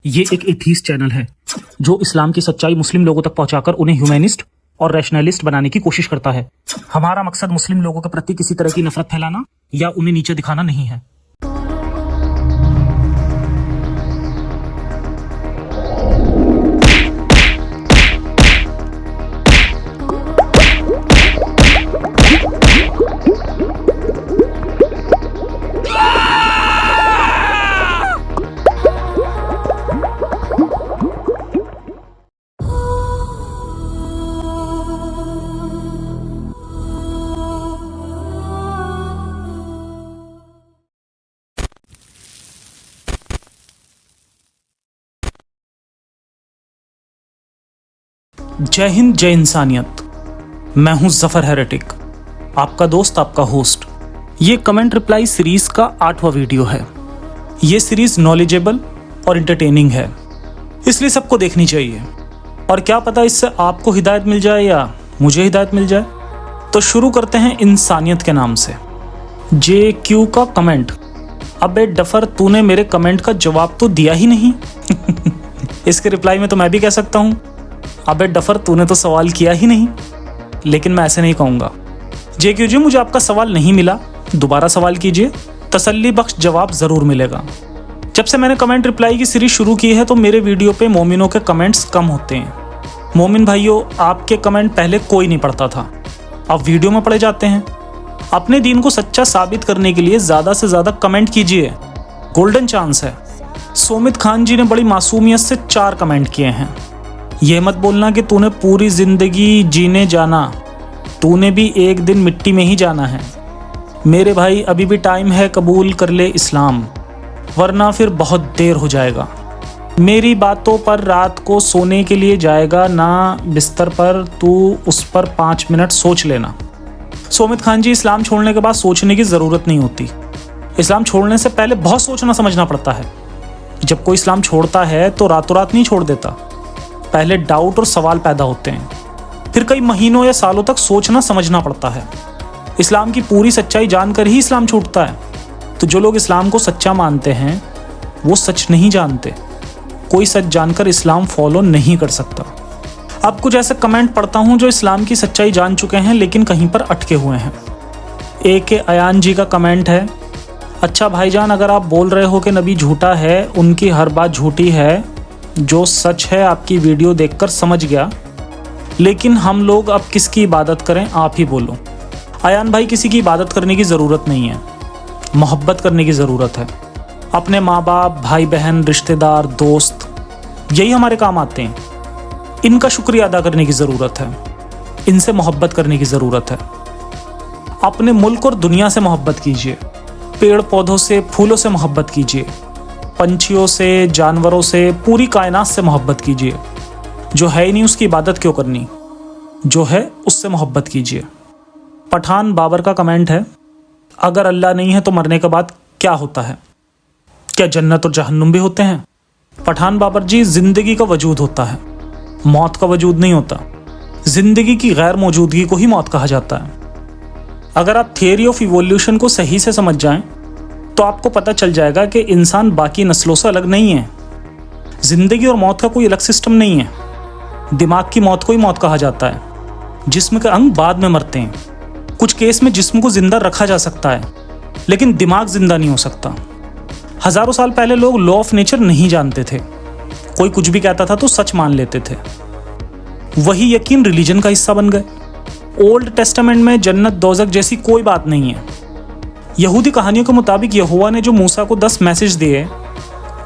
ये एक atheist channel है जो इस्लाम की सच्चाई मुस्लिम लोगों तक पहुंचाकर उन्हें ह्यूमैनिस्ट और रैशनलिस्ट बनाने की कोशिश करता है। हमारा मकसद मुस्लिम लोगों के प्रति किसी तरह की नफरत फैलाना या उन्हें नीचे दिखाना नहीं है। जय हिंद, जय इंसानियत। मैं हूं जफर हेरेटिक, आपका दोस्त, आपका होस्ट। ये कमेंट रिप्लाई सीरीज का 8वां वीडियो है। ये सीरीज नॉलेजेबल और इंटरटेनिंग है, इसलिए सबको देखनी चाहिए। और क्या पता इससे आपको हिदायत मिल जाए या मुझे हिदायत मिल जाए। तो शुरू करते हैं इंसानियत के नाम से। JQ का कमेंट, अबे डफर तूने मेरे कमेंट का जवाब तो दिया ही नहीं। इसके रिप्लाई में तो मैं भी कह सकता हूं, अबे डफर तूने तो सवाल किया ही नहीं। लेकिन मैं ऐसे नहीं कहूँगा। JQ जी, मुझे आपका सवाल नहीं मिला, दोबारा सवाल कीजिए, तसल्ली बख्श जवाब ज़रूर मिलेगा। जब से मैंने कमेंट रिप्लाई की सीरीज शुरू की है तो मेरे वीडियो पे मोमिनों के कमेंट्स कम होते हैं। मोमिन भाइयों, आपके कमेंट पहले कोई नहीं पढ़ता था, अब वीडियो में पढ़े जाते हैं। अपने दीन को सच्चा साबित करने के लिए ज़्यादा से ज़्यादा कमेंट कीजिए, गोल्डन चांस है। सोमित खान जी ने बड़ी मासूमियत से 4 कमेंट किए हैं। ये मत बोलना कि तूने पूरी जिंदगी जीने जाना, तूने भी एक दिन मिट्टी में ही जाना है। मेरे भाई, अभी भी टाइम है, कबूल कर ले इस्लाम, वरना फिर बहुत देर हो जाएगा। मेरी बातों पर रात को सोने के लिए जाएगा ना बिस्तर पर, तू उस पर 5 मिनट सोच लेना। सोमित खान जी, इस्लाम छोड़ने के बाद सोचने की ज़रूरत नहीं होती। इस्लाम छोड़ने से पहले बहुत सोचना समझना पड़ता है। जब कोई इस्लाम छोड़ता है तो रातों रात नहीं छोड़ देता, पहले डाउट और सवाल पैदा होते हैं, फिर कई महीनों या सालों तक सोचना समझना पड़ता है। इस्लाम की पूरी सच्चाई जानकर ही इस्लाम छूटता है। तो जो लोग इस्लाम को सच्चा मानते हैं वो सच नहीं जानते। कोई सच जानकर इस्लाम फॉलो नहीं कर सकता। अब कुछ ऐसे कमेंट पढ़ता हूँ जो इस्लाम की सच्चाई जान चुके हैं लेकिन कहीं पर अटके हुए हैं। AK अयान जी का कमेंट है, अच्छा भाईजान, अगर आप बोल रहे हो कि नबी झूठा है, उनकी हर बात झूठी है, जो सच है आपकी वीडियो देखकर समझ गया, लेकिन हम लोग अब किसकी इबादत करें, आप ही बोलो। अयान भाई, किसी की इबादत करने की ज़रूरत नहीं है, मोहब्बत करने की ज़रूरत है। अपने माँ बाप, भाई बहन, रिश्तेदार, दोस्त, यही हमारे काम आते हैं। इनका शुक्रिया अदा करने की ज़रूरत है, इनसे मोहब्बत करने की ज़रूरत है। अपने मुल्क और दुनिया से मोहब्बत कीजिए, पेड़ पौधों से, फूलों से मोहब्बत कीजिए, पंछियों से, जानवरों से, पूरी कायनात से मोहब्बत कीजिए। जो है ही नहीं उसकी इबादत क्यों करनी, जो है उससे मोहब्बत कीजिए। पठान बाबर का कमेंट है, अगर अल्लाह नहीं है तो मरने के बाद क्या होता है, क्या जन्नत और जहन्नुम भी होते हैं? पठान बाबर जी, जिंदगी का वजूद होता है, मौत का वजूद नहीं होता। जिंदगी की गैर मौजूदगी को ही मौत कहा जाता है। अगर आप थियरी ऑफ इवोल्यूशन को सही से समझ जाएं तो आपको पता चल जाएगा कि इंसान बाकी नस्लों से अलग नहीं है। जिंदगी और मौत का कोई अलग सिस्टम नहीं है। दिमाग की मौत को ही मौत कहा जाता है। जिस्म के अंग बाद में मरते हैं। कुछ केस में जिस्म को जिंदा रखा जा सकता है लेकिन दिमाग जिंदा नहीं हो सकता। हजारों साल पहले लोग लॉ ऑफ नेचर नहीं जानते थे, कोई कुछ भी कहता था तो सच मान लेते थे। वही यकीन रिलीजन का हिस्सा बन गए। ओल्ड टेस्टामेंट में जन्नत दोज़ख जैसी कोई बात नहीं है। यहूदी कहानियों के मुताबिक यहोवा ने जो मूसा को 10 मैसेज दिए,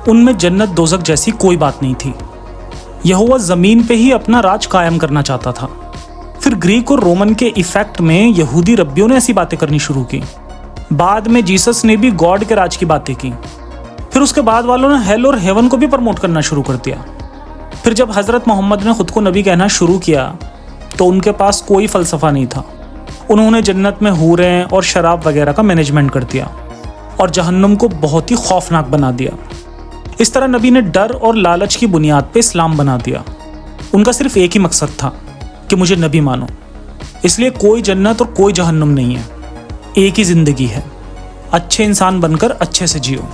उनमें जन्नत दोज़ख जैसी कोई बात नहीं थी। यहोवा ज़मीन पे ही अपना राज कायम करना चाहता था। फिर ग्रीक और रोमन के इफेक्ट में यहूदी रब्बियों ने ऐसी बातें करनी शुरू की। बाद में जीसस ने भी गॉड के राज की बातें की। फिर उसके बाद वालों ने हेल और हेवन को भी प्रमोट करना शुरू कर दिया। फिर जब हज़रत मोहम्मद ने खुद को नबी कहना शुरू किया तो उनके पास कोई फ़लसफ़ा नहीं था। उन्होंने जन्नत में हूरें और शराब वगैरह का मैनेजमेंट कर दिया और जहन्नुम को बहुत ही खौफनाक बना दिया। इस तरह नबी ने डर और लालच की बुनियाद पे इस्लाम बना दिया। उनका सिर्फ एक ही मकसद था कि मुझे नबी मानो। इसलिए कोई जन्नत और कोई जहन्नुम नहीं है, एक ही ज़िंदगी है। अच्छे इंसान बनकर अच्छे से जियो।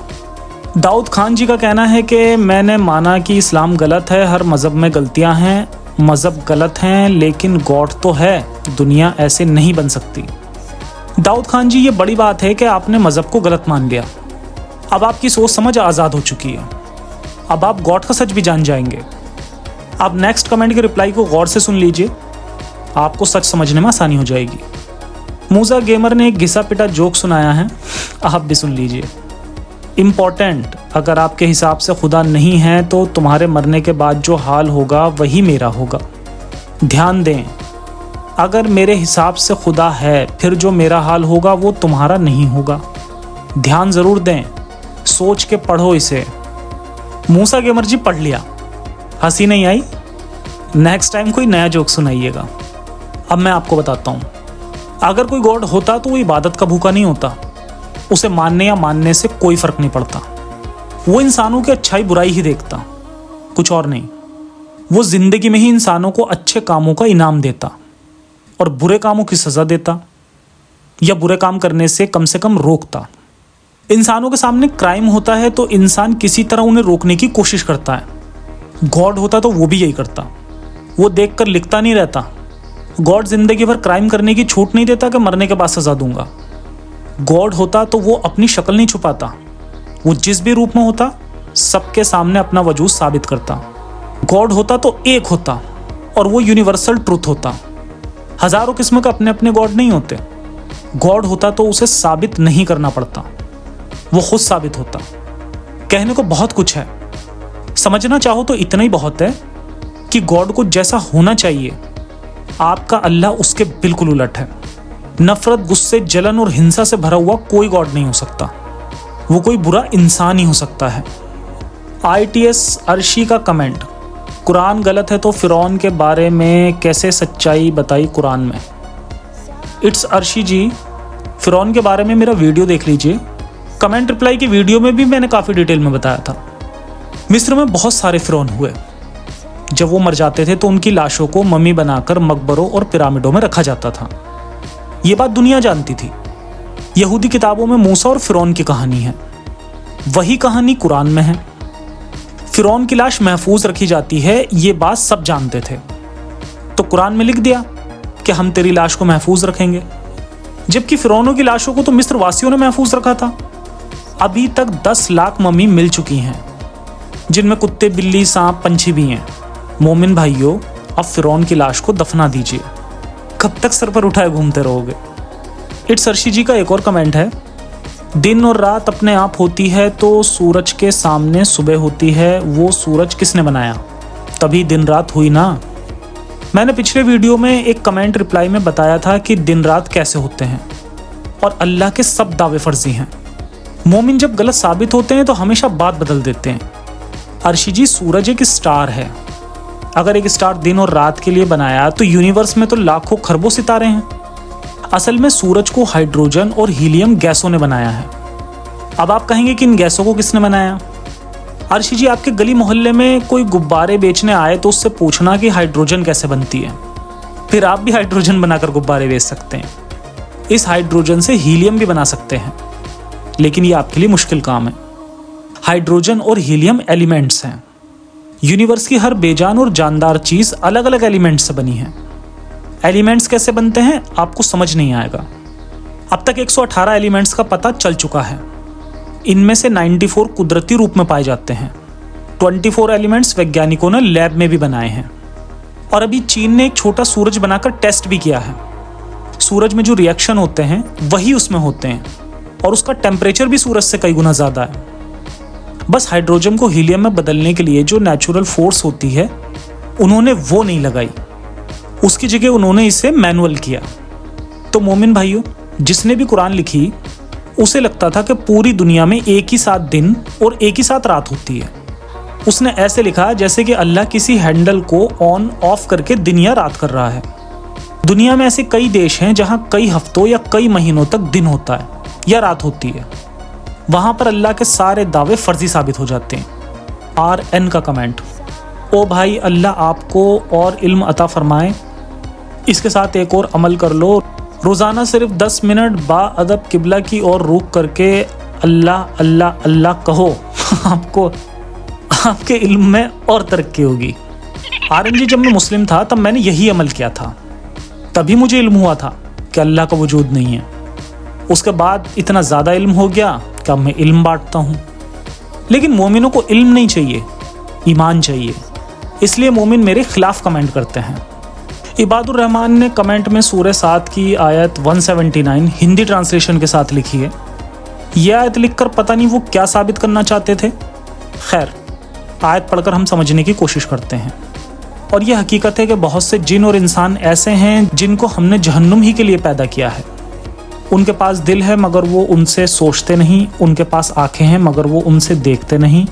दाऊद खान जी का कहना है कि मैंने माना कि इस्लाम गलत है, हर मज़हब में गलतियां हैं, मज़हब गलत हैं लेकिन गॉड तो है, दुनिया ऐसे नहीं बन सकती। दाऊद खान जी, ये बड़ी बात है कि आपने मज़हब को गलत मान लिया। अब आपकी सोच समझ आज़ाद हो चुकी है, अब आप गॉड का सच भी जान जाएंगे। आप नेक्स्ट कमेंट के रिप्लाई को गौर से सुन लीजिए, आपको सच समझने में आसानी हो जाएगी। मूसा गेमर ने एक घिसा पिटा जोक सुनाया है, आप भी सुन लीजिए। इम्पॉर्टेंट, अगर आपके हिसाब से खुदा नहीं है तो तुम्हारे मरने के बाद जो हाल होगा वही मेरा होगा। ध्यान दें, अगर मेरे हिसाब से खुदा है फिर जो मेरा हाल होगा वो तुम्हारा नहीं होगा। ध्यान ज़रूर दें, सोच के पढ़ो इसे। मूसा गेमर जी पढ़ लिया, हंसी नहीं आई? नेक्स्ट टाइम कोई नया जोक सुनाइएगा। अब मैं आपको बताता हूँ, अगर कोई गॉड होता तो वो इबादत का भूखा नहीं होता, उसे मानने या मानने से कोई फर्क नहीं पड़ता। वो इंसानों की अच्छाई बुराई ही देखता, कुछ और नहीं। वो जिंदगी में ही इंसानों को अच्छे कामों का इनाम देता और बुरे कामों की सज़ा देता, या बुरे काम करने से कम रोकता। इंसानों के सामने क्राइम होता है तो इंसान किसी तरह उन्हें रोकने की कोशिश करता है। गॉड होता तो वो भी यही करता, वो देखकर लिखता नहीं रहता। गॉड जिंदगी भर क्राइम करने की छूट नहीं देता कि मरने के बाद सज़ा दूंगा। गॉड होता तो वो अपनी शक्ल नहीं छुपाता, वो जिस भी रूप में होता सबके सामने अपना वजूद साबित करता। गॉड होता तो एक होता और वो यूनिवर्सल ट्रुथ होता। हजारों किस्म के अपने अपने गॉड नहीं होते। गॉड होता तो उसे साबित नहीं करना पड़ता, वो खुद साबित होता। कहने को बहुत कुछ है, समझना चाहो तो इतना ही बहुत है कि गॉड को जैसा होना चाहिए, आपका अल्लाह उसके बिल्कुल उलट है। नफरत, गुस्से, जलन और हिंसा से भरा हुआ कोई गॉड नहीं हो सकता, वो कोई बुरा इंसान ही हो सकता है। ITS अर्शी का कमेंट, कुरान गलत है तो फिरौन के बारे में कैसे सच्चाई बताई कुरान में? इट्स अर्शी जी, फिरौन के बारे में मेरा वीडियो देख लीजिए। कमेंट रिप्लाई की वीडियो में भी मैंने काफ़ी डिटेल में बताया था। मिस्र में बहुत सारे फिरौन हुए। जब वो मर जाते थे तो उनकी लाशों को मम्मी बनाकर मकबरों और पिरामिडों में रखा जाता था। ये बात दुनिया जानती थी। यहूदी किताबों में मूसा और फिरौन की कहानी है, वही कहानी कुरान में है। फिरौन की लाश महफूज रखी जाती है, ये बात सब जानते थे, तो कुरान में लिख दिया कि हम तेरी लाश को महफूज रखेंगे। जबकि फिरौनों की लाशों को तो मिस्र वासियों ने महफूज रखा था। अभी तक 10 लाख मम्मी मिल चुकी हैं, जिनमें कुत्ते, बिल्ली, सांप, पंछी भी हैं। मोमिन भाइयों, अब फिरौन की लाश को दफना दीजिए, कब तक सर पर उठाए घूमते रहोगे? इट्स अर्शी जी का एक और कमेंट है, दिन और रात अपने आप होती है तो सूरज के सामने सुबह होती है, वो सूरज किसने बनाया? तभी दिन रात हुई ना। मैंने पिछले वीडियो में एक कमेंट रिप्लाई में बताया था कि दिन रात कैसे होते हैं और अल्लाह के सब दावे फर्जी हैं। मोमिन जब गलत साबित होते हैं तो हमेशा बात बदल देते हैं। अर्शी जी, सूरज एक स्टार है। अगर एक स्टार दिन और रात के लिए बनाया तो यूनिवर्स में तो लाखों खरबों सितारे हैं। असल में सूरज को हाइड्रोजन और हीलियम गैसों ने बनाया है। अब आप कहेंगे कि इन गैसों को किसने बनाया? अर्शी जी, आपके गली मोहल्ले में कोई गुब्बारे बेचने आए तो उससे पूछना कि हाइड्रोजन कैसे बनती है, फिर आप भी हाइड्रोजन बनाकर गुब्बारे बेच सकते हैं। इस हाइड्रोजन से हीलियम भी बना सकते हैं, लेकिन ये आपके लिए मुश्किल काम है। हाइड्रोजन और हीलियम एलिमेंट्स हैं। यूनिवर्स की हर बेजान और जानदार चीज़ अलग अलग एलिमेंट्स से बनी है। एलिमेंट्स कैसे बनते हैं आपको समझ नहीं आएगा। अब तक 118 एलिमेंट्स का पता चल चुका है। इनमें से 94 कुदरती रूप में पाए जाते हैं। 24 एलिमेंट्स वैज्ञानिकों ने लैब में भी बनाए हैं। और अभी चीन ने एक छोटा सूरज बनाकर टेस्ट भी किया है। सूरज में जो रिएक्शन होते हैं वही उसमें होते हैं, और उसका टेम्परेचर भी सूरज से कई गुना ज़्यादा है। बस हाइड्रोजन को हीलियम में बदलने के लिए जो नेचुरल फोर्स होती है उन्होंने वो नहीं लगाई, उसकी जगह उन्होंने इसे मैनुअल किया। तो मोमिन भाइयों, जिसने भी कुरान लिखी उसे लगता था कि पूरी दुनिया में एक ही साथ दिन और एक ही साथ रात होती है। उसने ऐसे लिखा जैसे कि अल्लाह किसी हैंडल को ऑन ऑफ करके दिन या रात कर रहा है। दुनिया में ऐसे कई देश हैं जहां कई हफ्तों या कई महीनों तक दिन होता है या रात होती है। वहां पर अल्लाह के सारे दावे फर्जी साबित हो जाते हैं। RN का कमेंट, ओ भाई, अल्लाह आपको और इल्म अता फरमाए। इसके साथ एक और अमल कर लो, रोज़ाना सिर्फ 10 मिनट बाअदब किबला की ओर रुख करके अल्लाह अल्लाह अल्लाह कहो। आपको आपके इल्म में और तरक्की होगी। आरएनजी, जब मैं मुस्लिम था तब मैंने यही अमल किया था, तभी मुझे इल्म हुआ था कि अल्लाह का वजूद नहीं है। उसके बाद इतना ज़्यादा इल्म हो गया कि अब मैं इल्म बांटता हूँ। लेकिन मोमिनों को इल्म नहीं चाहिए, ईमान चाहिए, इसलिए मोमिन मेरे खिलाफ कमेंट करते हैं। इबादुर रहमान ने कमेंट में सूरह 7 की आयत 179 हिंदी ट्रांसलेशन के साथ लिखी है। यह आयत लिखकर पता नहीं वो क्या साबित करना चाहते थे। खैर, आयत पढ़कर हम समझने की कोशिश करते हैं। और यह हकीकत है कि बहुत से जिन और इंसान ऐसे हैं जिनको हमने जहन्नुम ही के लिए पैदा किया है। उनके पास दिल है मगर वो उनसे सोचते नहीं, उनके पास आंखें हैं मगर वो उनसे देखते नहीं,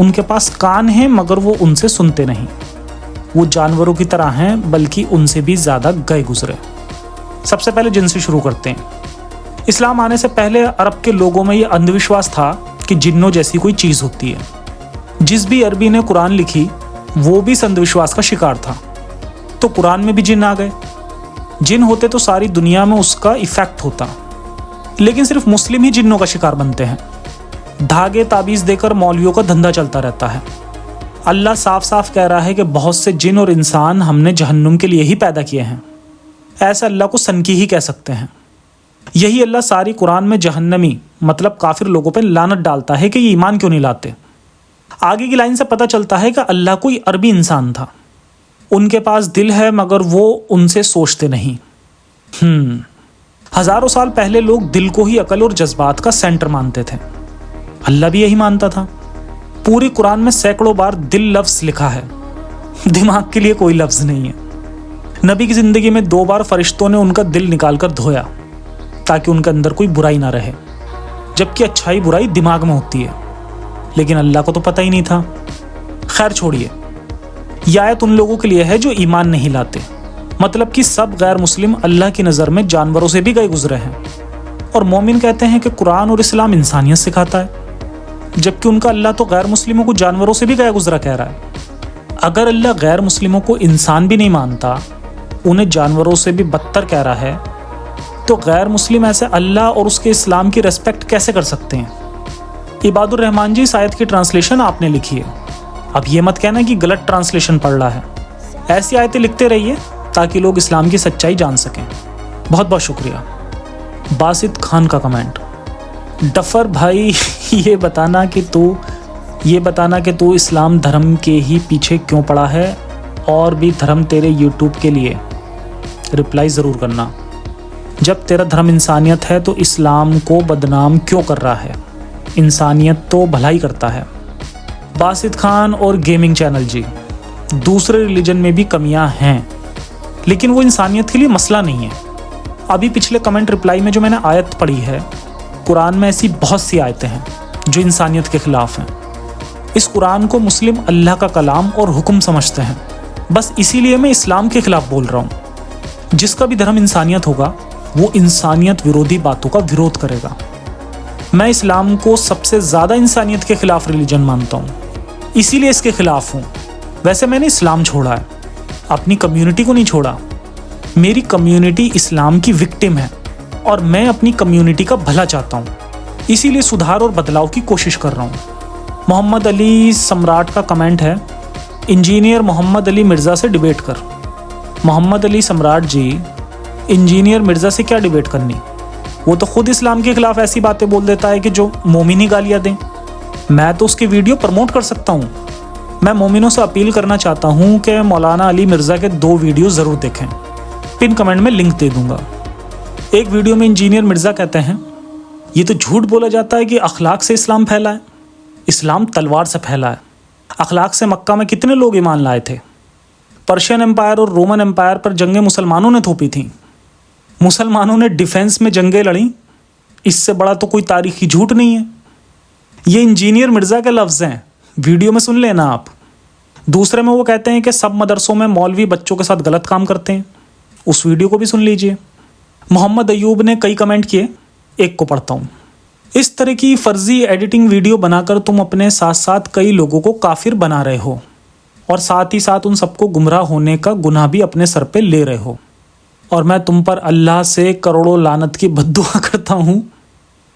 उनके पास कान हैं मगर वो उनसे सुनते नहीं। वो जानवरों की तरह हैं बल्कि उनसे भी ज़्यादा गए गुजरे। सबसे पहले जिन से शुरू करते हैं। इस्लाम आने से पहले अरब के लोगों में ये अंधविश्वास था कि जिन्नों जैसी कोई चीज़ होती है। जिस भी अरबी ने कुरान लिखी वो भी इस अंधविश्वास का शिकार था, तो कुरान में भी जिन आ गए। जिन होते तो सारी दुनिया में उसका इफेक्ट होता, लेकिन सिर्फ मुस्लिम ही जिन्नों का शिकार बनते हैं। धागे ताबीज़ देकर मौलवियों का धंधा चलता रहता है। अल्लाह साफ साफ कह रहा है कि बहुत से जिन और इंसान हमने जहन्नुम के लिए ही पैदा किए हैं। ऐसा अल्लाह को सनकी ही कह सकते हैं। यही अल्लाह सारी कुरान में जहन्नमी मतलब काफिर लोगों पर लानत डालता है कि ये ईमान क्यों नहीं लाते। आगे की लाइन से पता चलता है कि अल्लाह कोई अरबी इंसान था। उनके पास दिल है मगर वो उनसे सोचते नहीं। हजारों साल पहले लोग दिल को ही अकल और जज्बात का सेंटर मानते थे। अल्लाह भी यही मानता था। पूरी कुरान में सैकड़ों बार दिल लफ्ज लिखा है, दिमाग के लिए कोई लफ्ज नहीं है। नबी की जिंदगी में 2 बार फरिश्तों ने उनका दिल निकालकर धोया ताकि उनके अंदर कोई बुराई ना रहे, जबकि अच्छाई बुराई दिमाग में होती है। लेकिन अल्लाह को तो पता ही नहीं था। खैर छोड़िए, यह आयत उन लोगों के लिए है जो ईमान नहीं लाते, मतलब कि सब गैर मुस्लिम अल्लाह की नज़र में जानवरों से भी गए गुजरे हैं। और मोमिन कहते हैं कि कुरान और इस्लाम इंसानियत सिखाता है, जबकि उनका अल्लाह तो गैर मुस्लिमों को जानवरों से भी गया गुजरा कह रहा है। अगर अल्लाह गैर मुस्लिमों को इंसान भी नहीं मानता, उन्हें जानवरों से भी बदतर कह रहा है, तो गैर मुस्लिम ऐसे अल्लाह और उसके इस्लाम की रेस्पेक्ट कैसे कर सकते हैं। इबादुर रहमान जी, इस आयत की ट्रांसलेशन आपने लिखी है। अब ये मत कहना कि गलत ट्रांसलेशन पढ़ रहा है। ऐसी आयतें लिखते रहिए ताकि लोग इस्लाम की सच्चाई जान सकें। बहुत बहुत शुक्रिया। बासित खान का कमेंट, डफर भाई ये बताना कि तू इस्लाम धर्म के ही पीछे क्यों पड़ा है, और भी धर्म तेरे यूट्यूब के लिए रिप्लाई ज़रूर करना। जब तेरा धर्म इंसानियत है तो इस्लाम को बदनाम क्यों कर रहा है। इंसानियत तो भलाई करता है। बासित खान और गेमिंग चैनल जी, दूसरे रिलीजन में भी कमियां हैं, लेकिन वो इंसानियत के लिए मसला नहीं है। अभी पिछले कमेंट रिप्लाई में जो मैंने आयत पढ़ी है, कुरान में ऐसी बहुत सी आयतें हैं जो इंसानियत के खिलाफ हैं। इस कुरान को मुस्लिम अल्लाह का कलाम और हुक्म समझते हैं। बस इसीलिए मैं इस्लाम के खिलाफ बोल रहा हूँ। जिसका भी धर्म इंसानियत होगा वो इंसानियत विरोधी बातों का विरोध करेगा। मैं इस्लाम को सबसे ज़्यादा इंसानियत के खिलाफ रिलीजन मानता हूँ, इसीलिए इसके खिलाफ हूँ। वैसे मैंने इस्लाम छोड़ा है, अपनी कम्युनिटी को नहीं छोड़ा। मेरी कम्युनिटी इस्लाम की विक्टिम है और मैं अपनी कम्युनिटी का भला चाहता हूँ, इसीलिए सुधार और बदलाव की कोशिश कर रहा हूँ। मोहम्मद अली सम्राट का कमेंट है, इंजीनियर मोहम्मद अली मिर्ज़ा से डिबेट कर। मोहम्मद अली सम्राट जी, इंजीनियर मिर्ज़ा से क्या डिबेट करनी, वो तो खुद इस्लाम के खिलाफ ऐसी बातें बोल देता है कि जो मोमिन ही गालियाँ दें। मैं तो उसकी वीडियो प्रमोट कर सकता हूँ। मैं मोमिनों से अपील करना चाहता हूँ कि मौलाना अली मिर्ज़ा के 2 वीडियो ज़रूर देखें। पिन कमेंट में लिंक दे दूँगा। एक वीडियो में इंजीनियर मिर्ज़ा कहते हैं, ये तो झूठ बोला जाता है कि अखलाक से इस्लाम फैला है। इस्लाम तलवार से फैला है। अखलाक से मक्का में कितने लोग ईमान लाए थे। पर्शियन एम्पायर और रोमन एम्पायर पर जंगें मुसलमानों ने थोपी थीं। मुसलमानों ने डिफेंस में जंगें लड़ी। इससे बड़ा तो कोई तारीखी झूठ नहीं है। ये इंजीनियर मिर्ज़ा के लफ्ज़ हैं, वीडियो में सुन लेना आप। दूसरे में वो कहते हैं कि सब मदरसों में मौलवी बच्चों के साथ गलत काम करते हैं। उस वीडियो को भी सुन लीजिए। मोहम्मद अयूब ने कई कमेंट किए, एक को पढ़ता हूँ। इस तरह की फर्जी एडिटिंग वीडियो बनाकर तुम अपने साथ साथ कई लोगों को काफिर बना रहे हो और साथ ही साथ उन सबको गुमराह होने का गुनाह भी अपने सर पे ले रहे हो। और मैं तुम पर अल्लाह से करोड़ों लानत की बद्दुआ करता हूँ।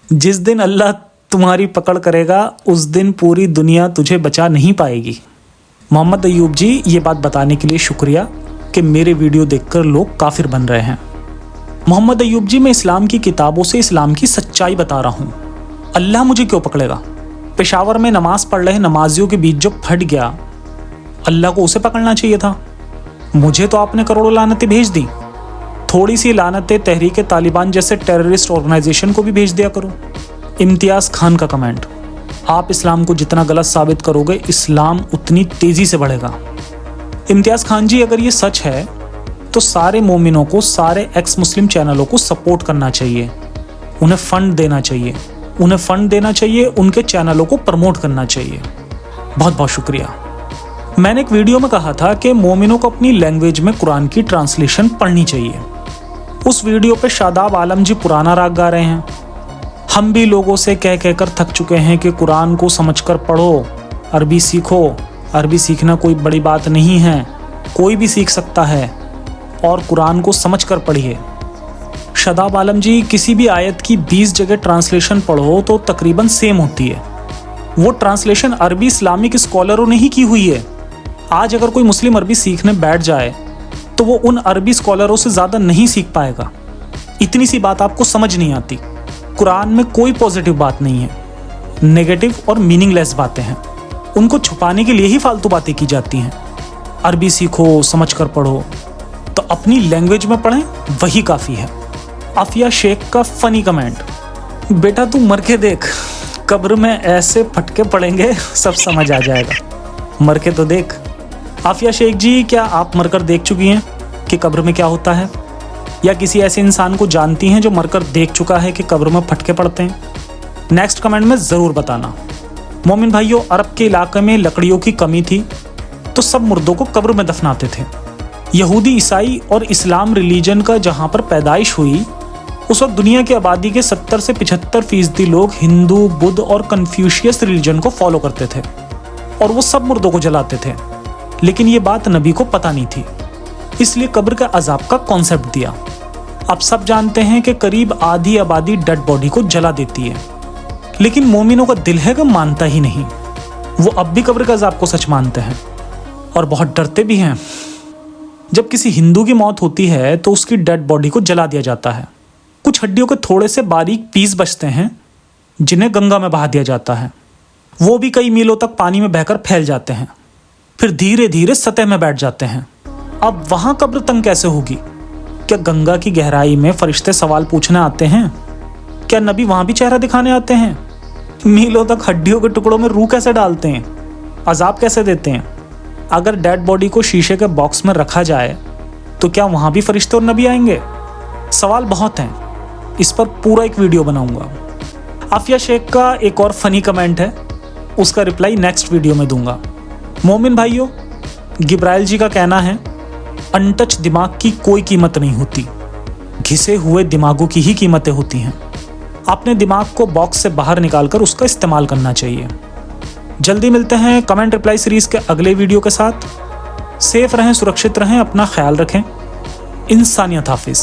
जिस दिन अल्लाह तुम्हारी पकड़ करेगा उस दिन पूरी दुनिया तुझे बचा नहीं पाएगी। मोहम्मद अयूब जी, ये बात बताने के लिए शुक्रिया कि मेरे वीडियो देखकर लोग काफिर बन रहे हैं। मोहम्मद अयूब जी, मैं इस्लाम की किताबों से इस्लाम की सच्चाई बता रहा हूँ। अल्लाह मुझे क्यों पकड़ेगा? पेशावर में नमाज पढ़ रहे नमाजियों के बीच जो फट गया, अल्लाह को उसे पकड़ना चाहिए था। मुझे तो आपने करोड़ों लानतें भेज दी। थोड़ी सी लानतें तहरीक तालिबान जैसे टेररिस्ट ऑर्गेनाइजेशन को भी भेज दिया करो। इम्तियाज़ खान का कमेंट, आप इस्लाम को जितना गलत साबित करोगे इस्लाम उतनी तेजी से बढ़ेगा। इम्तियाज़ खान जी, अगर ये सच है तो सारे मोमिनों को, सारे एक्स मुस्लिम चैनलों को सपोर्ट करना चाहिए, उन्हें फंड देना चाहिए, उनके चैनलों को प्रमोट करना चाहिए। बहुत बहुत शुक्रिया। मैंने एक वीडियो में कहा था कि मोमिनों को अपनी लैंग्वेज में कुरान की ट्रांसलेशन पढ़नी चाहिए। उस वीडियो पे शादाब आलम जी पुराना राग गा रहे हैं। हम भी लोगों से कह कहकर थक चुके हैं कि कुरान को समझकर पढ़ो, अरबी सीखो। अरबी सीखना कोई बड़ी बात नहीं है, कोई भी सीख सकता है, और कुरान को समझकर पढ़िए। शादाब आलम जी, किसी भी आयत की 20 जगह ट्रांसलेशन पढ़ो तो तकरीबन सेम होती है। वो ट्रांसलेशन अरबी इस्लामिक स्कॉलरों ने ही की हुई है। आज अगर कोई मुस्लिम अरबी सीखने बैठ जाए तो वो उन अरबी स्कॉलरों से ज़्यादा नहीं सीख पाएगा। इतनी सी बात आपको समझ नहीं आती। कुरान में कोई पॉजिटिव बात नहीं है, नेगेटिव और मीनिंगलेस बातें हैं। उनको छुपाने के लिए ही फालतू बातें की जाती हैं। अरबी सीखो, समझकर पढ़ो, तो अपनी लैंग्वेज में पढ़ें, वही काफ़ी है। आफिया शेख का फनी कमेंट, बेटा तू मर के देख, कब्र में ऐसे फटके पड़ेंगे सब समझ आ जाएगा। मर के तो देख। आफिया शेख जी, क्या आप मरकर देख चुकी हैं कि कब्र में क्या होता है, या किसी ऐसे इंसान को जानती हैं जो मरकर देख चुका है कि कब्र में फटके पड़ते हैं? नेक्स्ट कमेंट में ज़रूर बताना। मोमिन भाइयों, अरब के इलाके में लकड़ियों की कमी थी तो सब मुर्दों को कब्र में दफनाते थे। यहूदी, ईसाई और इस्लाम रिलीजन का जहाँ पर पैदाइश हुई, उस वक्त दुनिया की आबादी के 70 से 75% लोग हिंदू, बुद्ध और कन्फ्यूशियस रिलीजन को फॉलो करते थे, और वो सब मुर्दों को जलाते थे। लेकिन ये बात नबी को पता नहीं थी, इसलिए कब्र के अजाब का कॉन्सेप्ट दिया। अब सब जानते हैं कि करीब आधी आबादी डेड बॉडी को जला देती है, लेकिन मोमिनों का दिल है कि मानता ही नहीं। वो अब भी कब्र के अजाब को सच मानते हैं और बहुत डरते भी हैं। जब किसी हिंदू की मौत होती है तो उसकी डेड बॉडी को जला दिया जाता है। कुछ हड्डियों के थोड़े से बारीक पीस बचते हैं जिन्हें गंगा में बहा दिया जाता है। वो भी कई मीलों तक पानी में बहकर फैल जाते हैं, फिर धीरे धीरे सतह में बैठ जाते हैं। अब वहां कब्र तंग कैसे होगी? क्या गंगा की गहराई में फरिश्ते सवाल पूछने आते हैं? क्या नबी वहां भी चेहरा दिखाने आते हैं? मीलों तक हड्डियों के टुकड़ों में रूह कैसे डालते हैं? अजाब कैसे देते हैं? अगर डेड बॉडी को शीशे के बॉक्स में रखा जाए तो क्या वहां भी फरिश्ते और नबी आएंगे? सवाल बहुत हैं, इस पर पूरा एक वीडियो बनाऊंगा। आफिया शेख का एक और फनी कमेंट है, उसका रिप्लाई नेक्स्ट वीडियो में दूंगा। मोमिन भाइयों, गिब्राइल जी का कहना है, अनटच दिमाग की कोई कीमत नहीं होती, घिसे हुए दिमागों की ही कीमतें होती हैं। अपने दिमाग को बॉक्स से बाहर निकालकर उसका इस्तेमाल करना चाहिए। जल्दी मिलते हैं कमेंट रिप्लाई सीरीज के अगले वीडियो के साथ। सेफ रहें, सुरक्षित रहें, अपना ख्याल रखें। इंसानियत हाफिज।